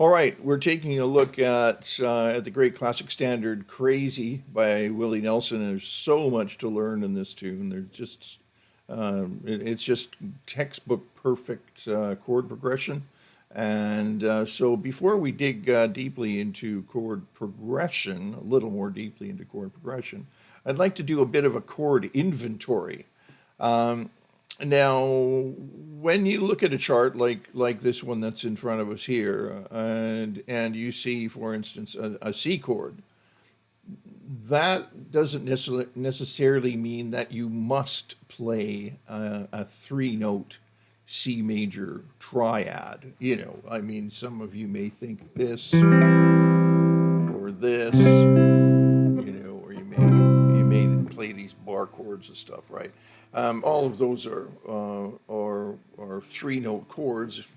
All right, we're taking a look at the great classic standard "Crazy" by Willie Nelson. There's so much to learn in this tune. It's just textbook perfect chord progression. And so, before we dig deeply into chord progression, a little more deeply into chord progression, I'd like to do a bit of a chord inventory. Now, when you look at a chart like this one that's in front of us here, and you see, for instance, a C chord, that doesn't necessarily mean that you must play a three-note C major triad. I mean, some of you may think this or this, or you may play these bar chords and stuff, right? All of those are three-note chords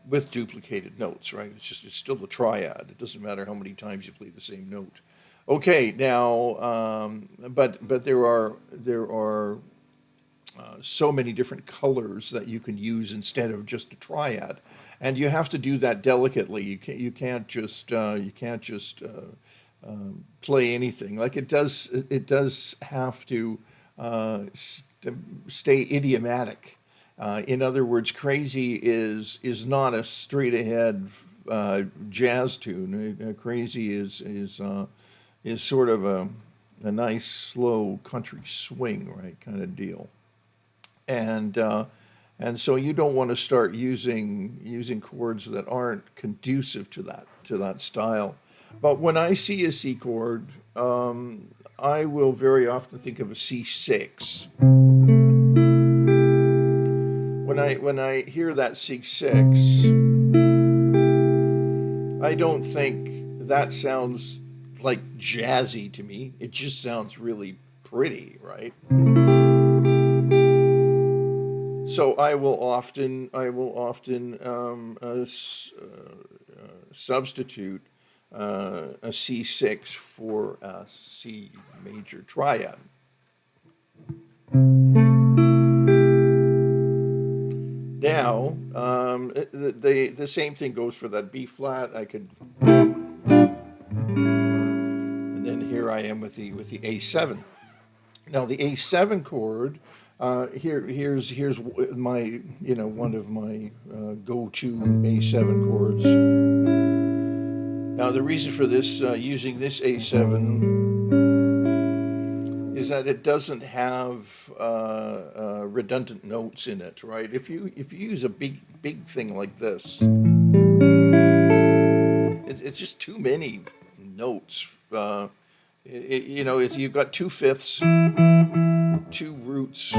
with duplicated notes, right? It's still a triad. It doesn't matter how many times you play the same note. Okay, now, but there are so many different colors that you can use instead of just a triad, and you have to do that delicately. You can't just play anything. Like it does have to stay idiomatic. In other words, "Crazy" is not a straight ahead jazz tune. "Crazy" is sort of a nice slow country swing, right, kind of deal. And so you don't want to start using chords that aren't conducive to that style. But when I see a C chord, I will very often think of a C6. When I hear that C6, I don't think that sounds like jazzy to me. It just sounds really pretty, right? So I will often substitute a C6 for a C major triad. Now, the same thing goes for that B flat. And then here I am with the A7. Now the A7 chord. Here's my one of my go-to A7 chords. Now the reason for this using this A7 is that it doesn't have redundant notes in it, right? If you use a big thing like this, it's just too many notes. You've got two fifths, two roots,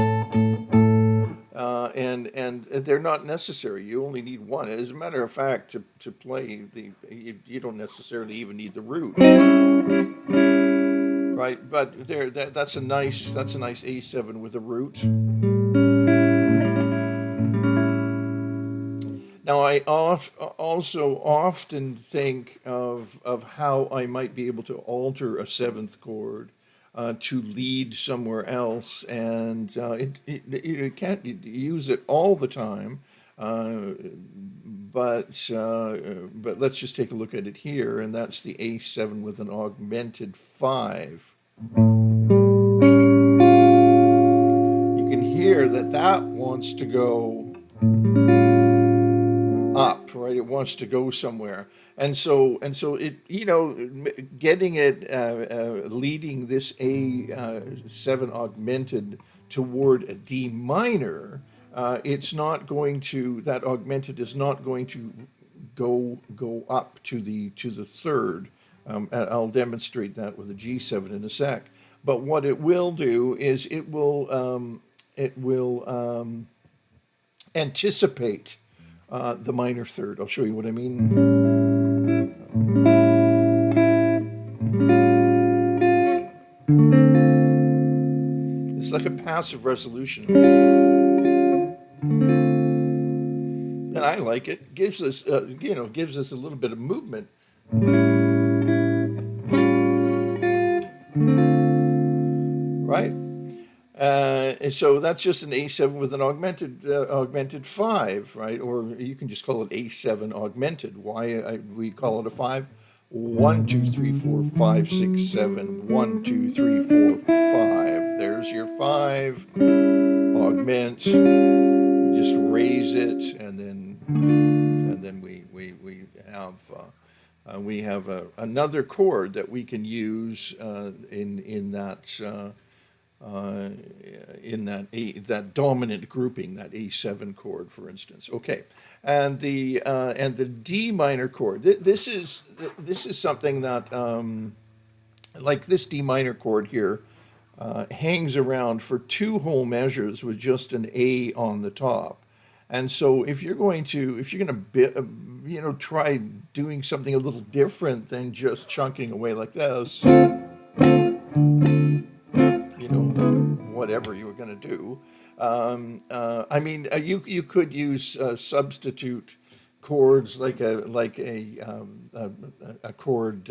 and they're not necessary. You only need one. As a matter of fact, to play you don't necessarily even need the root, right? But that's a nice A7 with a root. Now I also often think of how I might be able to alter a seventh chord to lead somewhere else, and you can't use it all the time. But let's just take a look at it here, and that's the A7 with an augmented 5. You can hear that wants to go up, right? It wants to go somewhere, and so it getting it leading this A7 augmented toward a D minor. It's not going to that augmented is not going to go up to the third. And I'll demonstrate that with a G7 in a sec. But what it will do is it will anticipate the minor third. I'll show you what I mean. It's like a passive resolution. And I like it. Gives us a little bit of movement. Right? And so that's just an A7 with an augmented 5, right? Or you can just call it A7 augmented. Why we call it a 5? 1, 2, 3, 4, 5, 6, 7. 1, 2, 3, 4, 5. There's your 5. Augment. Just raise it, and then we have another chord that we can use in that dominant grouping, that A7 chord, for instance. Okay, and the D minor chord. This is something that like this D minor chord here hangs around for 2 whole measures with just an A on the top. And so if you're going to try doing something a little different than just chunking away like this, whatever you were going to do. You could use substitute chords like a chord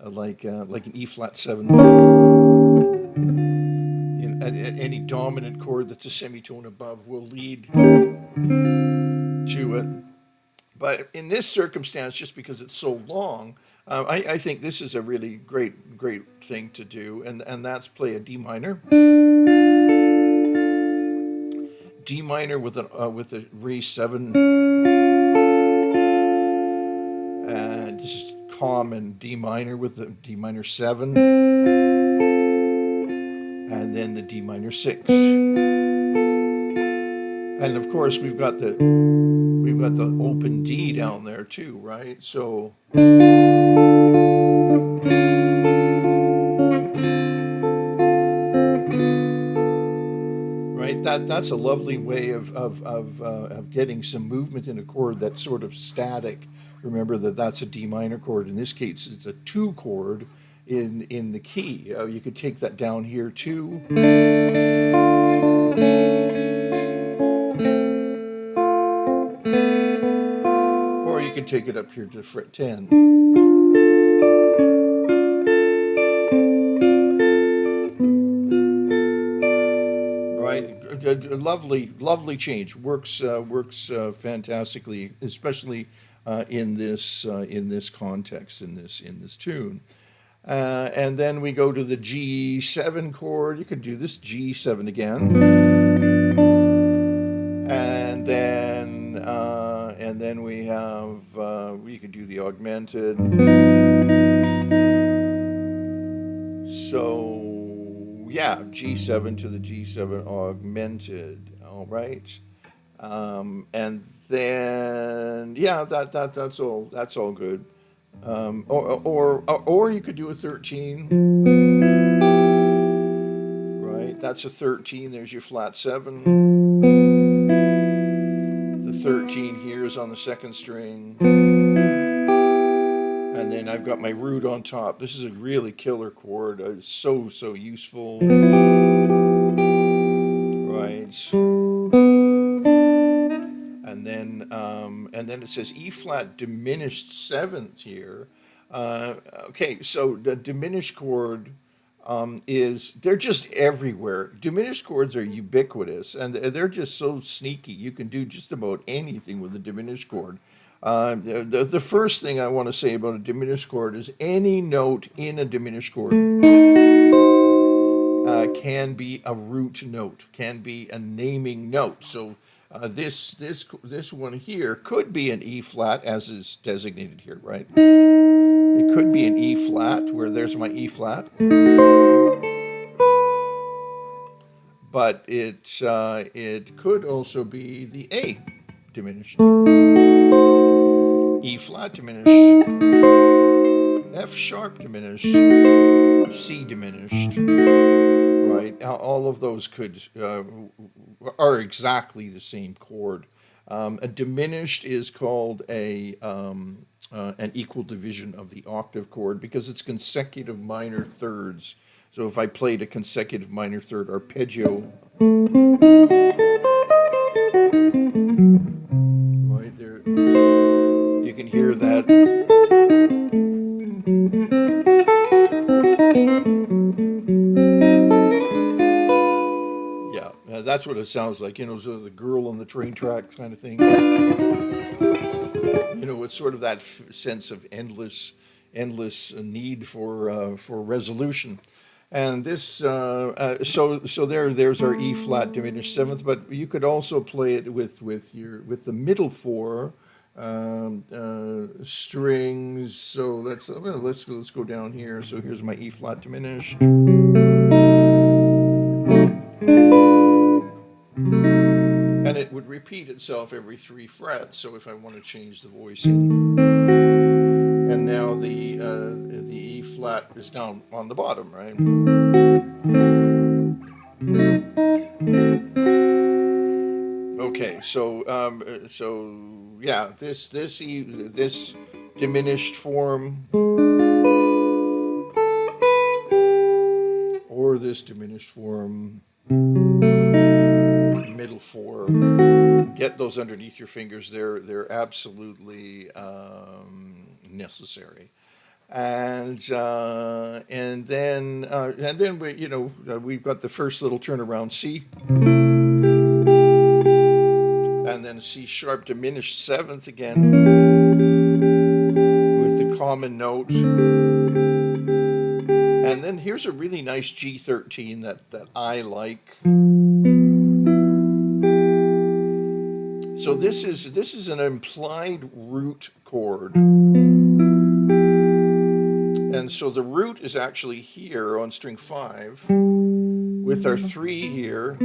like an E flat 7. Any dominant chord that's a semitone above will lead to it. But in this circumstance, just because it's so long, I think this is a really great thing to do, and that's play a D minor. D minor with a re 7, and just common D minor with the D minor 7, and then the D minor 6. And of course we've got the open D down there too, right? So right, that's a lovely way of getting some movement in a chord that's sort of static. Remember that's a D minor chord. In this case, it's a 2 chord in the key. You could take that down here too. Or you can take it up here to fret 10. Right, lovely change. Works fantastically, especially in this context, in this tune. And then we go to the G7 chord. You could do this G7 again, and then we have we could do the augmented. So yeah, G7 to the G7 augmented. All right, and then yeah, that's all good. Or you could do a 13, right? That's a 13. There's your flat 7. The 13 here is on the 2nd string, and then I've got my root on top. This is a really killer chord. It's so useful, right? And then it says E flat diminished 7th here. Okay, so the diminished chord they're just everywhere. Diminished chords are ubiquitous, and they're just so sneaky. You can do just about anything with a diminished chord. The first thing I want to say about a diminished chord is any note in a diminished chord can be a root note, can be a naming note. So this one here could be an E flat, as is designated here, right? It could be an E flat, where there's my E flat, but it could also be the A diminished, E flat diminished, F sharp diminished, C diminished, right? All of those are exactly the same chord. A diminished is called an equal division of the octave chord because it's consecutive minor thirds. So if I played a consecutive minor third arpeggio, right there, you can hear that. that's what it sounds like, sort of the girl on the train tracks kind of thing. It's sort of that sense of endless need for resolution. And this, so there's our E flat diminished seventh. But you could also play it with the middle four strings. So let's go down here. So here's my E flat diminished, and it would repeat itself every 3 frets. So if I want to change the voicing, and now the E flat is down on the bottom, right? Okay, so yeah, this diminished form or this diminished form, middle four, get those underneath your fingers. They're absolutely necessary. And then we've got the first little turnaround C, and then C sharp diminished seventh again with the common note. And then here's a really nice G13 that I like. So this is an implied root chord. And so the root is actually here on string 5 with our 3 here,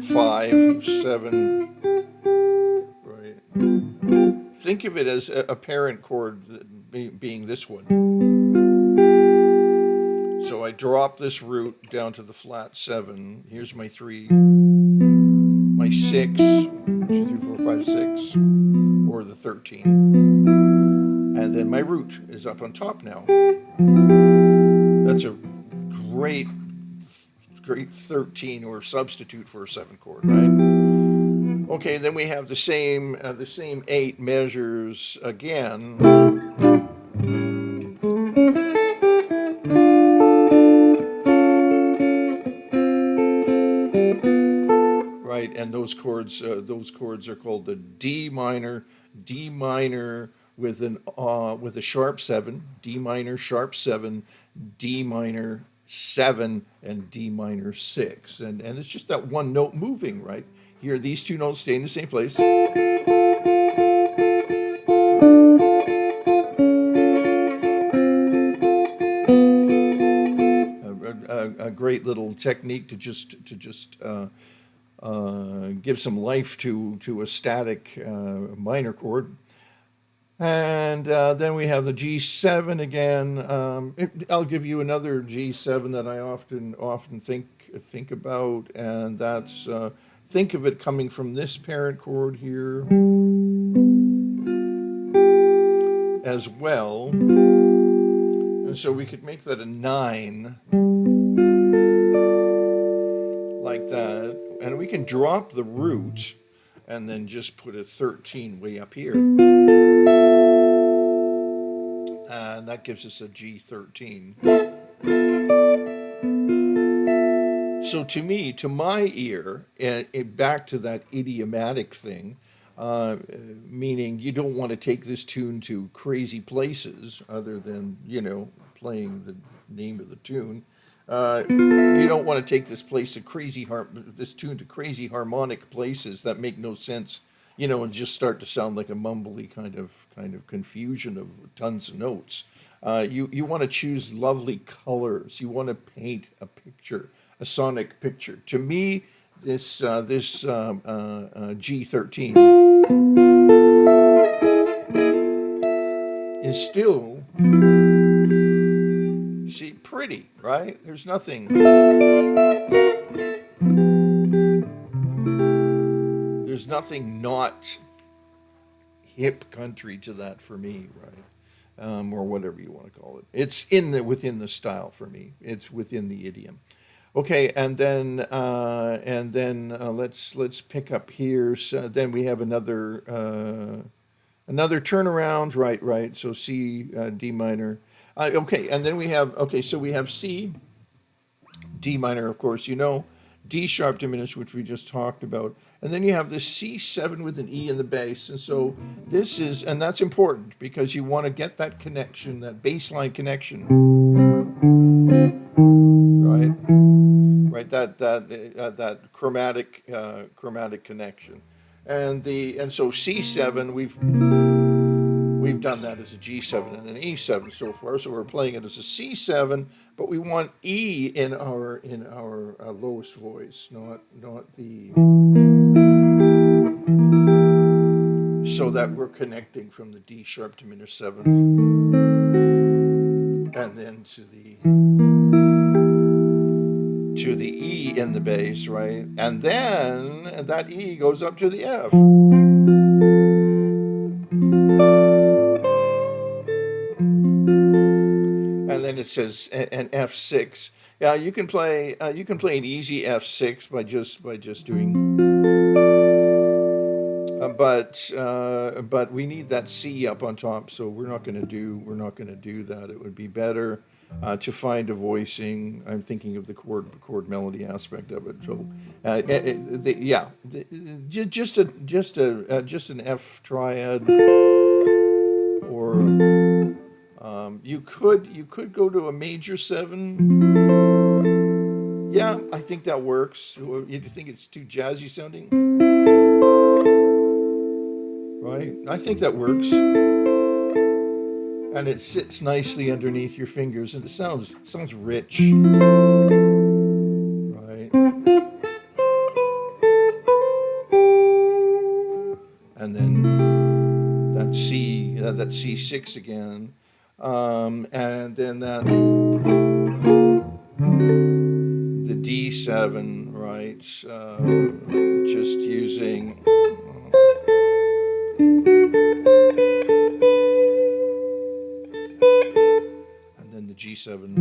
5, 7, right? Think of it as a parent chord being this one. So I drop this root down to the flat 7. Here's my 3, my 6, 1, 2, 3, 4, 5, 6, or the 13. And then my root is up on top now. That's a great 13 or substitute for a 7 chord, right? Okay, then we have the same 8 measures again. Right, and those chords are called the D minor with a sharp 7, D minor sharp 7, D minor 7, and D minor 6, and it's just that one note moving, right? Here, these 2 notes stay in the same place. A great little technique to just give some life to a static minor chord. And then we have the G7 again. I'll give you another G7 that I often think about, and that's think of it coming from this parent chord here as well. And so we could make that a 9 like that, and we can drop the root and then just put a 13 way up here. And that gives us a G13. So to me, to my ear, back to that idiomatic thing, meaning you don't want to take this tune to crazy places other than, playing the name of the tune. You don't want to take this tune to crazy harmonic places that make no sense, and just start to sound like a mumbly kind of confusion of tons of notes. You want to choose lovely colors. You want to paint a picture, a sonic picture. To me, this G13 is still, see, pretty, right? There's nothing not hip country to that for me, right? Or whatever you want to call it. It's within the style for me. It's within the idiom. Okay, and then let's pick up here. So then we have another turnaround, right? So C, D minor. Okay, and then we have so we have C, D minor, of course, D sharp diminished, which we just talked about, and then you have this C7 with an E in the bass. And so this is, and that's important because you want to get that connection, that bass line connection, right? Right, that chromatic connection, and so C7 we've done that as a G7 and an E7 so far. So we're playing it as a C7, but we want E in our lowest voice, not the, so that we're connecting from the D sharp diminished seventh and then to the E in the bass, right? And then that E goes up to the F. And then it says an F6. Yeah, you can play an easy F6 by just doing, but we need that C up on top, so we're not going to do that. It would be better to find a voicing. I'm thinking of the chord melody aspect of it. So just an F triad, or you could go to a major 7. Yeah, I think that works. You think it's too jazzy sounding? Right? I think that works. And it sits nicely underneath your fingers, and it sounds rich. Right? And then that C6 again. And then the D7, right? Just using. And then the G7.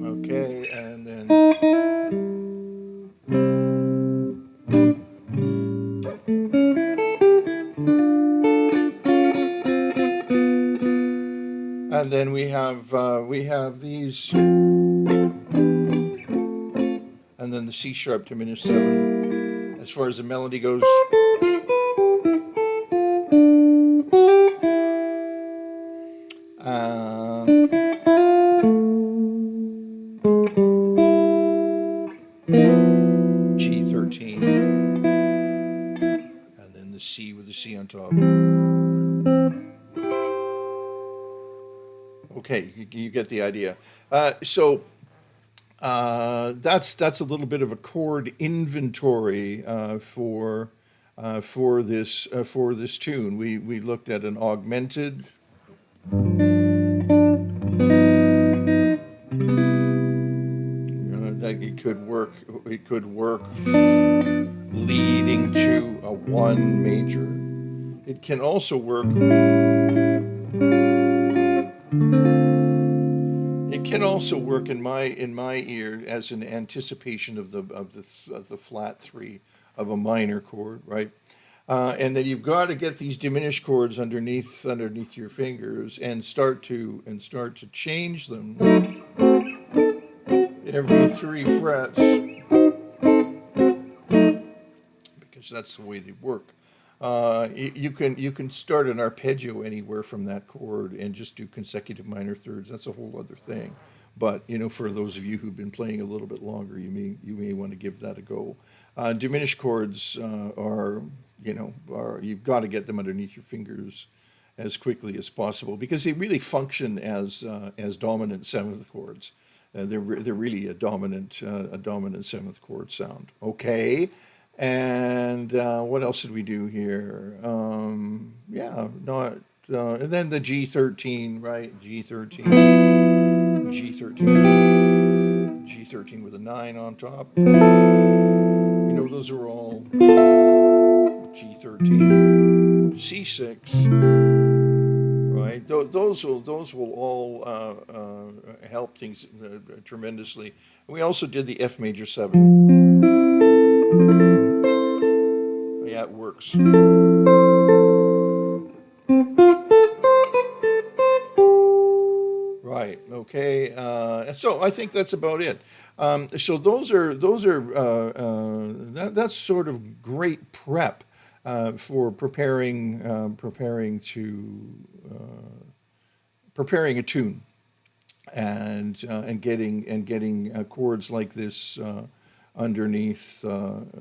Okay, and then. And then we have these, and then the C sharp diminished 7. As far as the melody goes, G13, and then the C with the C on top. Okay, you get the idea. So that's a little bit of a chord inventory for this tune. We looked at an augmented, that it could work leading to a 1 major. It can also work. It can also work in my ear as an anticipation of the flat 3 of a minor chord, right? And then you've got to get these diminished chords underneath your fingers and start to change them every 3 frets, because that's the way they work. You can start an arpeggio anywhere from that chord and just do consecutive minor thirds. That's a whole other thing. But for those of you who've been playing a little bit longer, you may want to give that a go. Diminished chords are you've got to get them underneath your fingers as quickly as possible, because they really function as dominant 7th chords. They're really a dominant 7th chord sound. Okay. And what else did we do here? And then the G13, right? G13 with a 9 on top. Those are all G13, C6, right? Those will all help things tremendously. We also did the F major 7. Yeah, it works. Right, okay, So I think that's about it. So that's sort of great prep for preparing a tune and getting chords like this underneath,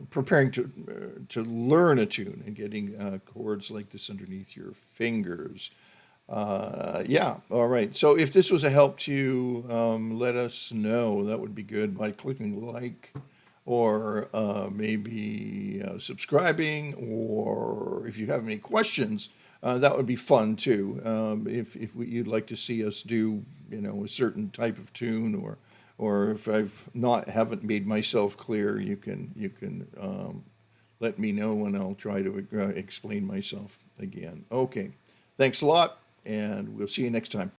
preparing to learn a tune and getting chords like this underneath your fingers. Yeah, all right. So if this was a help to you, let us know. That would be good by clicking like or maybe subscribing, or if you have any questions, that would be fun too. You'd like to see us do, a certain type of tune, or if haven't made myself clear, you can let me know and I'll try to explain myself again. Okay, thanks a lot, and we'll see you next time.